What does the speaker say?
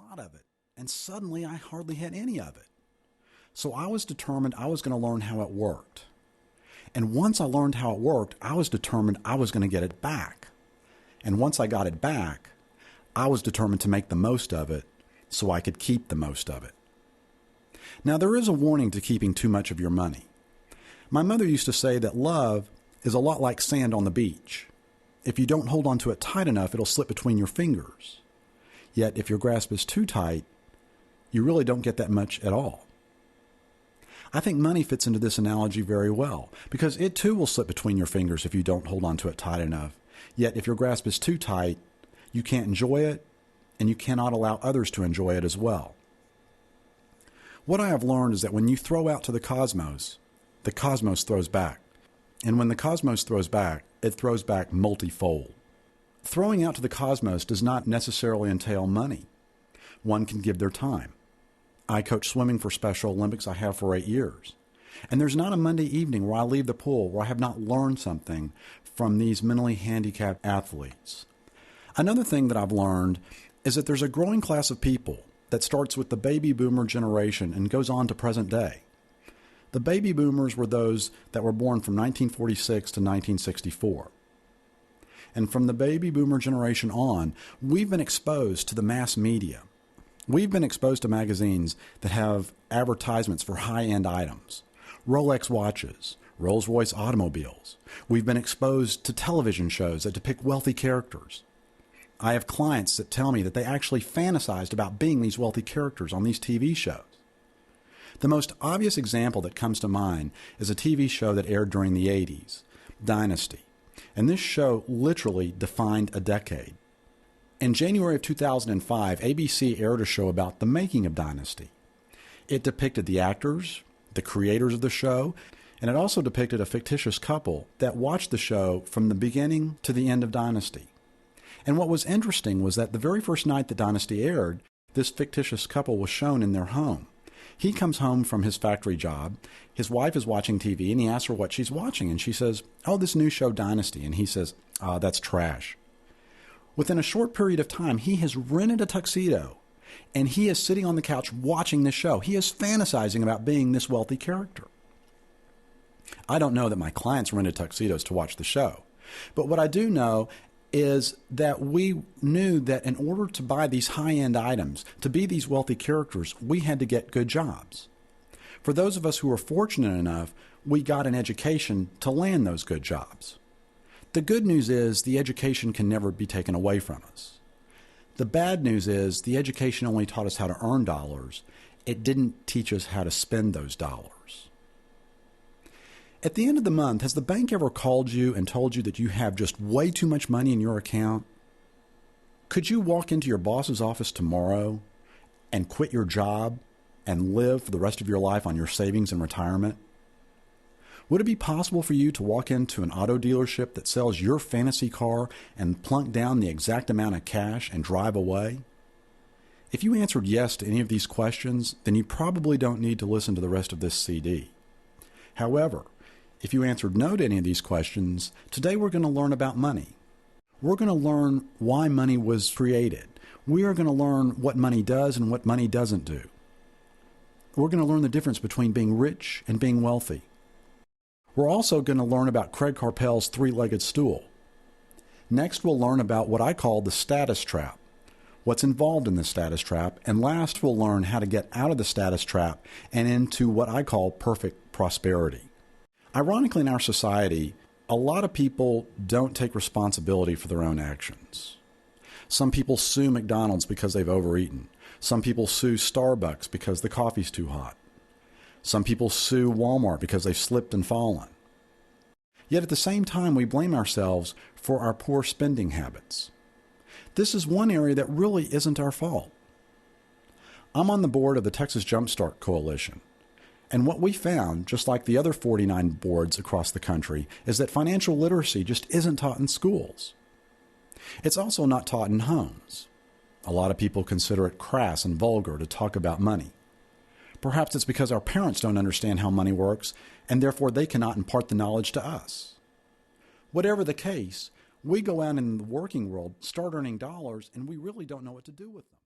lot of it, and suddenly I hardly had any of it. So I was determined I was going to learn how it worked. And once I learned how it worked, I was determined I was going to get it back. And once I got it back, I was determined to make the most of it so I could keep the most of it. Now, there is a warning to keeping too much of your money. My mother used to say that love is a lot like sand on the beach. If you don't hold on to it tight enough, it'll slip between your fingers. Yet, if your grasp is too tight, you really don't get that much at all. I think money fits into this analogy very well, because it too will slip between your fingers if you don't hold on to it tight enough. Yet, if your grasp is too tight, you can't enjoy it, and you cannot allow others to enjoy it as well. What I have learned is that when you throw out to the cosmos throws back. And when the cosmos throws back, it throws back multifold. Throwing out to the cosmos does not necessarily entail money. One can give their time. I coach swimming for Special Olympics. I have for 8 years. And there's not a Monday evening where I leave the pool where I have not learned something from these mentally handicapped athletes. Another thing that I've learned is that there's a growing class of people that starts with the baby boomer generation and goes on to present day. The baby boomers were those that were born from 1946 to 1964. And from the baby boomer generation on, we've been exposed to the mass media. We've been exposed to magazines that have advertisements for high-end items, Rolex watches, Rolls-Royce automobiles. We've been exposed to television shows that depict wealthy characters. I have clients that tell me that they actually fantasized about being these wealthy characters on these TV shows. The most obvious example that comes to mind is a TV show that aired during the 80s, Dynasty. And this show literally defined a decade. In January of 2005, ABC aired a show about the making of Dynasty. It depicted the actors, the creators of the show, and it also depicted a fictitious couple that watched the show from the beginning to the end of Dynasty. And what was interesting was that the very first night that Dynasty aired, this fictitious couple was shown in their home. He comes home from his factory job. His wife is watching TV, and he asks her what she's watching. And she says, "Oh, this new show, Dynasty." And he says, "That's trash." Within a short period of time, he has rented a tuxedo, and he is sitting on the couch watching this show. He is fantasizing about being this wealthy character. I don't know that my clients rented tuxedos to watch the show. But what I do know is that we knew that in order to buy these high-end items, to be these wealthy characters, we had to get good jobs. For those of us who were fortunate enough, we got an education to land those good jobs. The good news is the education can never be taken away from us. The bad news is the education only taught us how to earn dollars. It didn't teach us how to spend those dollars. At the end of the month, has the bank ever called you and told you that you have just way too much money in your account? Could you walk into your boss's office tomorrow and quit your job and live for the rest of your life on your savings and retirement? Would it be possible for you to walk into an auto dealership that sells your fantasy car and plunk down the exact amount of cash and drive away? If you answered yes to any of these questions, then you probably don't need to listen to the rest of this CD. However, if you answered no to any of these questions, today we're going to learn about money. We're going to learn why money was created. We are going to learn what money does and what money doesn't do. We're going to learn the difference between being rich and being wealthy. We're also going to learn about Craig Carpel's three-legged stool. Next, we'll learn about what I call the status trap, what's involved in the status trap, and last, we'll learn how to get out of the status trap and into what I call perfect prosperity. Ironically, in our society, a lot of people don't take responsibility for their own actions. Some people sue McDonald's because they've overeaten. Some people sue Starbucks because the coffee's too hot. Some people sue Walmart because they've slipped and fallen. Yet at the same time, we blame ourselves for our poor spending habits. This is one area that really isn't our fault. I'm on the board of the Texas Jumpstart Coalition. And what we found, just like the other 49 boards across the country, is that financial literacy just isn't taught in schools. It's also not taught in homes. A lot of people consider it crass and vulgar to talk about money. Perhaps it's because our parents don't understand how money works, and therefore they cannot impart the knowledge to us. Whatever the case, we go out in the working world, start earning dollars, and we really don't know what to do with them.